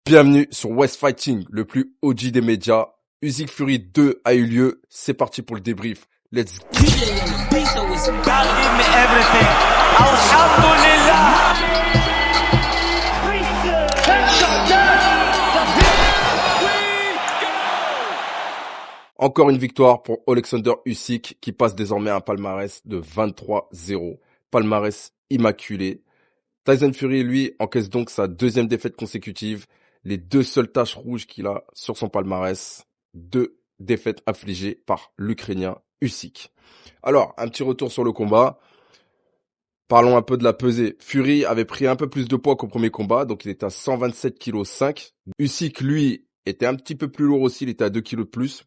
Bienvenue sur West Fighting, le plus OG des médias. Usyk Fury 2 a eu lieu. C'est parti pour le débrief. Let's go. God give me everything. Alhamdulillah. Encore une victoire pour Alexander Usyk qui passe désormais un palmarès de 23-0. Palmarès immaculé. Tyson Fury, lui, encaisse donc sa deuxième défaite consécutive. Les deux seules taches rouges qu'il a sur son palmarès. 2 défaites affligées par l'Ukrainien Usyk. Alors, un petit retour sur le combat. Parlons un peu de la pesée. Fury avait pris un peu plus de poids qu'au premier combat, donc il était à 127,5 kg. Usyk, lui, était un petit peu plus lourd aussi, il était à 2 kg de plus.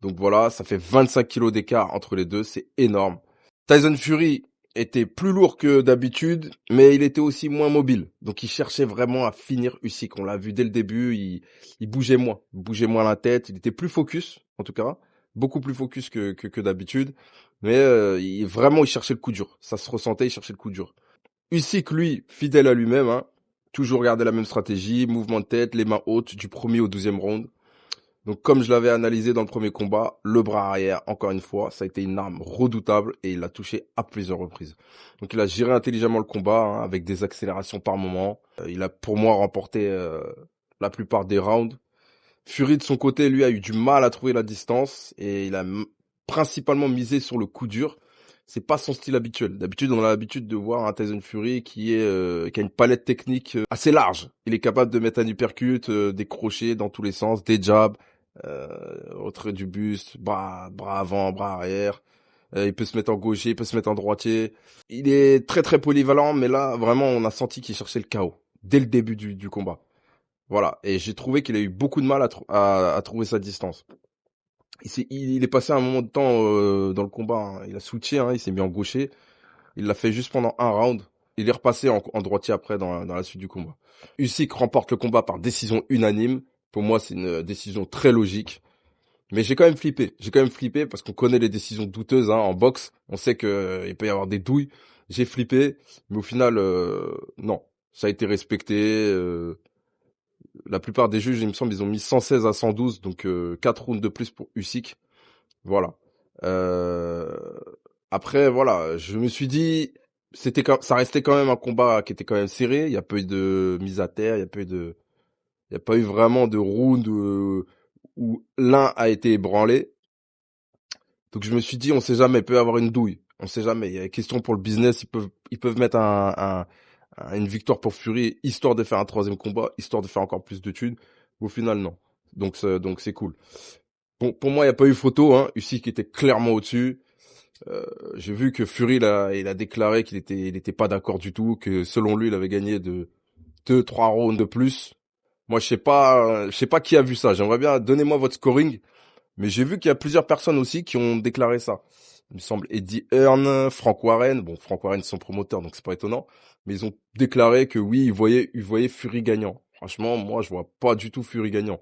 Donc voilà, ça fait 25 kg d'écart entre les deux, c'est énorme. Tyson Fury était plus lourd que d'habitude, mais il était aussi moins mobile. Donc il cherchait vraiment à finir Usyk. On l'a vu dès le début, il bougeait moins la tête, il était plus focus, en tout cas, beaucoup plus focus que d'habitude. Mais il cherchait le coup dur. Ça se ressentait, il cherchait le coup dur. Usyk, lui, fidèle à lui-même, hein, toujours garder la même stratégie, mouvement de tête, les mains hautes, du premier au 12e round. Donc comme je l'avais analysé dans le premier combat, le bras arrière, encore une fois, ça a été une arme redoutable et il l'a touché à plusieurs reprises. Donc il a géré intelligemment le combat, hein, avec des accélérations par moment. Il a pour moi remporté la plupart des rounds. Fury de son côté, lui, a eu du mal à trouver la distance et il a principalement misé sur le coup dur. C'est pas son style habituel. D'habitude, on a l'habitude de voir un Tyson Fury qui a une palette technique assez large. Il est capable de mettre un uppercut, des crochets dans tous les sens, des jabs, retrait du buste, bras avant, bras arrière. Il peut se mettre en gaucher, il peut se mettre en droitier. Il est très très polyvalent, mais là, vraiment, on a senti qu'il cherchait le chaos dès le début du combat. Voilà, et j'ai trouvé qu'il a eu beaucoup de mal à trouver sa distance. Il est passé un moment de temps dans le combat, hein. Il a switché, hein, il s'est mis en gaucher. Il l'a fait juste pendant un round. Il est repassé en droitier après dans la suite du combat. Usyk remporte le combat par décision unanime. Pour moi, c'est une décision très logique. Mais j'ai quand même flippé. J'ai quand même flippé parce qu'on connaît les décisions douteuses, hein, en boxe. On sait que il peut y avoir des douilles. J'ai flippé, mais au final, non. Ça a été respecté. La plupart des juges, il me semble, ils ont mis 116 à 112, donc 4 rounds de plus pour Usyk. Voilà. Euh, Après, voilà, je me suis dit, ça restait quand même un combat qui était quand même serré. Il y a pas eu de mise à terre, il y a pas eu vraiment de round où l'un a été ébranlé. Donc je me suis dit, on sait jamais, il peut y avoir une douille. On sait jamais. Il y a une question pour le business, ils peuvent mettre une victoire pour Fury, histoire de faire un troisième combat, histoire de faire encore plus de thunes. Au final, non. Donc c'est cool. Bon, pour moi, il n'y a pas eu photo, hein. Usyk était clairement au-dessus. J'ai vu que Fury, il a déclaré qu'il était pas d'accord du tout, que selon lui, il avait gagné de 2-3 rounds de plus. Moi, je sais pas qui a vu ça. J'aimerais bien, donnez-moi votre scoring. Mais j'ai vu qu'il y a plusieurs personnes aussi qui ont déclaré ça. Il me semble Eddie Hearn, Frank Warren. Bon, Frank Warren, c'est son promoteur, donc c'est pas étonnant. Mais ils ont déclaré que oui, ils voyaient Fury gagnant. Franchement, moi, je vois pas du tout Fury gagnant.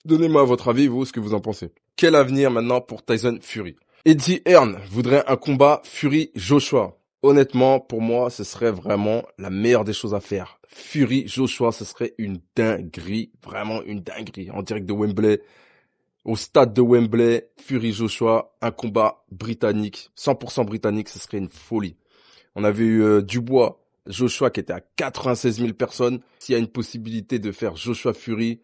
Donnez-moi votre avis, vous, ce que vous en pensez. Quel avenir maintenant pour Tyson Fury? Eddie Hearn voudrait un combat Fury-Joshua. Honnêtement, pour moi, ce serait vraiment la meilleure des choses à faire. Fury-Joshua, ce serait une dinguerie. Vraiment une dinguerie. En direct de Wembley. Au stade de Wembley, Fury Joshua, un combat britannique, 100% britannique, ce serait une folie. On avait eu Dubois, Joshua qui était à 96 000 personnes. S'il y a une possibilité de faire Joshua Fury,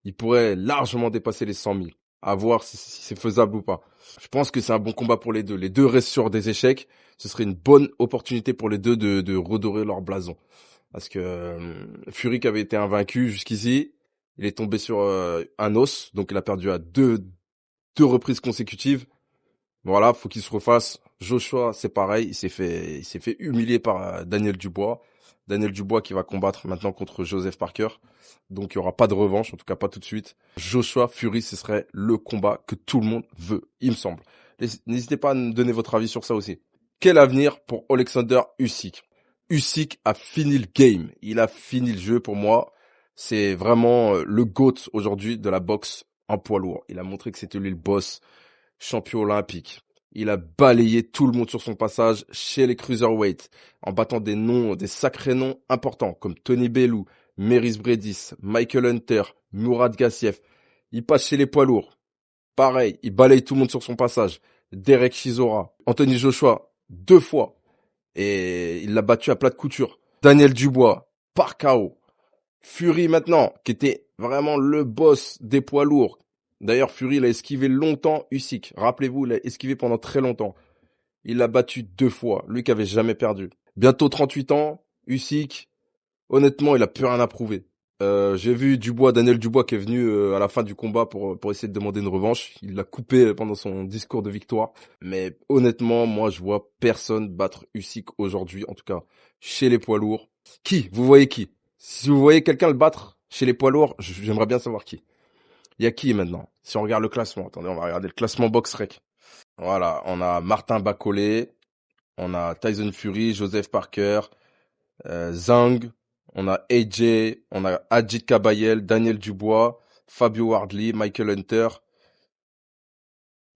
il pourrait largement dépasser les 100 000. À voir si c'est faisable ou pas. Je pense que c'est un bon combat pour les deux. Les deux restent sur des échecs. Ce serait une bonne opportunité pour les deux de redorer leur blason. Parce que Fury qui avait été invaincu jusqu'ici, il est tombé sur un os, donc il a perdu à deux reprises consécutives. Voilà, faut qu'il se refasse. Joshua, c'est pareil, il s'est fait humilier par Daniel Dubois. Daniel Dubois qui va combattre maintenant contre Joseph Parker. Donc il y aura pas de revanche, en tout cas pas tout de suite. Joshua Fury, ce serait le combat que tout le monde veut, il me semble. N'hésitez pas à me donner votre avis sur ça aussi. Quel avenir pour Alexander Usyk? Usyk a fini le game. Il a fini le jeu pour moi. C'est vraiment le GOAT aujourd'hui de la boxe en poids lourd. Il a montré que c'était lui le boss, champion olympique. Il a balayé tout le monde sur son passage chez les cruiserweights en battant des noms, des sacrés noms importants comme Tony Bellew, Meris Bredis, Michael Hunter, Mourad Gassiev. Il passe chez les poids lourds. Pareil, il balaye tout le monde sur son passage. Derek Chisora, Anthony Joshua, 2 fois. Et il l'a battu à plat de couture. Daniel Dubois, par KO. Fury maintenant, qui était vraiment le boss des poids lourds. D'ailleurs, Fury, il a esquivé longtemps Usyk. Rappelez-vous, il a esquivé pendant très longtemps. Il l'a battu 2 fois, lui qui avait jamais perdu. Bientôt 38 ans, Usyk, honnêtement, il a plus rien à prouver. J'ai vu Daniel Dubois qui est venu à la fin du combat pour essayer de demander une revanche. Il l'a coupé pendant son discours de victoire. Mais honnêtement, moi, je vois personne battre Usyk aujourd'hui, en tout cas chez les poids lourds. Qui? Vous voyez qui? Si vous voyez quelqu'un le battre chez les poids lourds, j'aimerais bien savoir qui. Il y a qui maintenant? Si on regarde le classement, attendez, on va regarder le classement BoxRec. Voilà, on a Martin Bacolé, on a Tyson Fury, Joseph Parker, Zhang, on a AJ, on a Ajit Kabayel, Daniel Dubois, Fabio Wardley, Michael Hunter.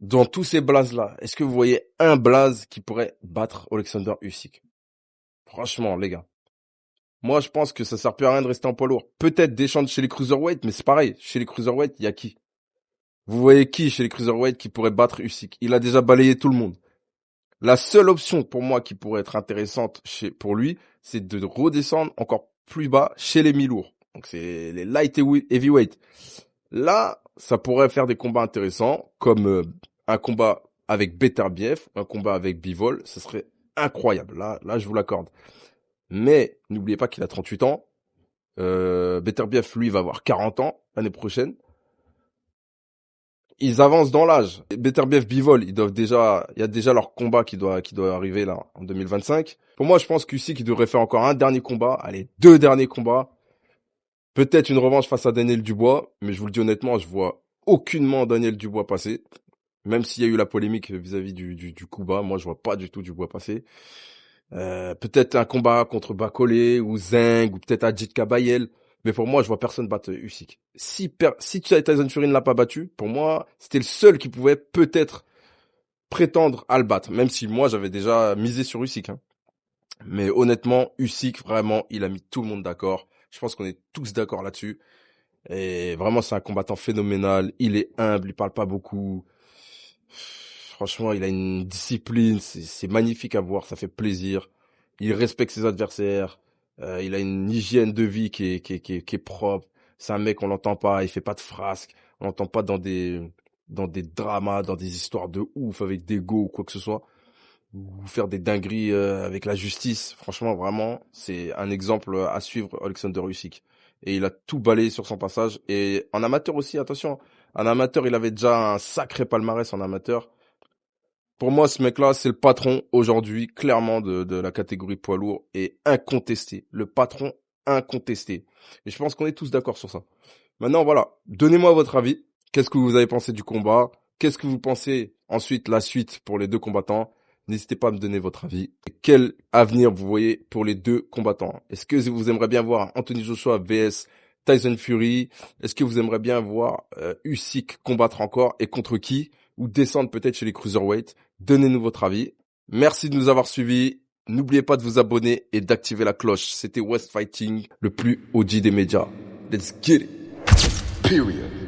Dans tous ces blazes-là, est-ce que vous voyez un blaze qui pourrait battre Alexander Usyk? Franchement, les gars. Moi, je pense que ça sert plus à rien de rester en poids lourd. Peut-être descendre chez les cruiserweight, mais c'est pareil. Chez les cruiserweight, il y a qui? Vous voyez qui chez les cruiserweight qui pourrait battre Usyk? Il a déjà balayé tout le monde. La seule option pour moi qui pourrait être intéressante pour lui, c'est de redescendre encore plus bas chez les mi-lourds. Donc c'est les light heavyweight. Là, ça pourrait faire des combats intéressants, comme un combat avec Beterbiev, un combat avec Bivol. Ce serait incroyable. Là, je vous l'accorde. Mais n'oubliez pas qu'il a 38 ans. Beterbiev, lui, va avoir 40 ans l'année prochaine. Ils avancent dans l'âge. Beterbiev, Bivol, il y a déjà leur combat qui doit arriver là en 2025. Pour moi, je pense qu'Usyk devrait faire encore un dernier combat, allez, 2 derniers combats. Peut-être une revanche face à Daniel Dubois, mais je vous le dis honnêtement, je vois aucunement Daniel Dubois passer. Même s'il y a eu la polémique vis-à-vis du coup bas, moi je vois pas du tout Dubois passer. Peut-être un combat contre Bacolé ou Zhang ou peut-être Ajit Kabayel. Mais pour moi, je vois personne battre Usyk. Si Tyson Fury ne l'a pas battu, pour moi, c'était le seul qui pouvait peut-être prétendre à le battre. Même si moi, j'avais déjà misé sur Usyk. Hein. Mais honnêtement, Usyk, vraiment, il a mis tout le monde d'accord. Je pense qu'on est tous d'accord là-dessus. Et vraiment, c'est un combattant phénoménal. Il est humble, il parle pas beaucoup. Franchement, il a une discipline. C'est magnifique à voir, ça fait plaisir. Il respecte ses adversaires. Il a une hygiène de vie qui est propre. C'est un mec, on l'entend pas, il fait pas de frasques. On l'entend pas dans des dramas, dans des histoires de ouf avec des go ou quoi que ce soit. Ou faire des dingueries avec la justice. Franchement, vraiment, c'est un exemple à suivre, Alexander Usyk. Et il a tout balayé sur son passage. Et en amateur aussi, attention. En amateur, il avait déjà un sacré palmarès en amateur. Pour moi, ce mec-là, c'est le patron aujourd'hui, clairement, de la catégorie poids lourd et incontesté. Le patron incontesté. Et je pense qu'on est tous d'accord sur ça. Maintenant, voilà. Donnez-moi votre avis. Qu'est-ce que vous avez pensé du combat? Qu'est-ce que vous pensez ensuite, la suite pour les deux combattants? N'hésitez pas à me donner votre avis. Quel avenir vous voyez pour les deux combattants? Est-ce que vous aimeriez bien voir Anthony Joshua vs Tyson Fury? Est-ce que vous aimeriez bien voir Usyk combattre encore et contre qui? Ou descendre peut-être chez les cruiserweight? Donnez-nous votre avis. Merci de nous avoir suivis. N'oubliez pas de vous abonner et d'activer la cloche. C'était West Fighting, le plus OG des médias. Let's get it. Period.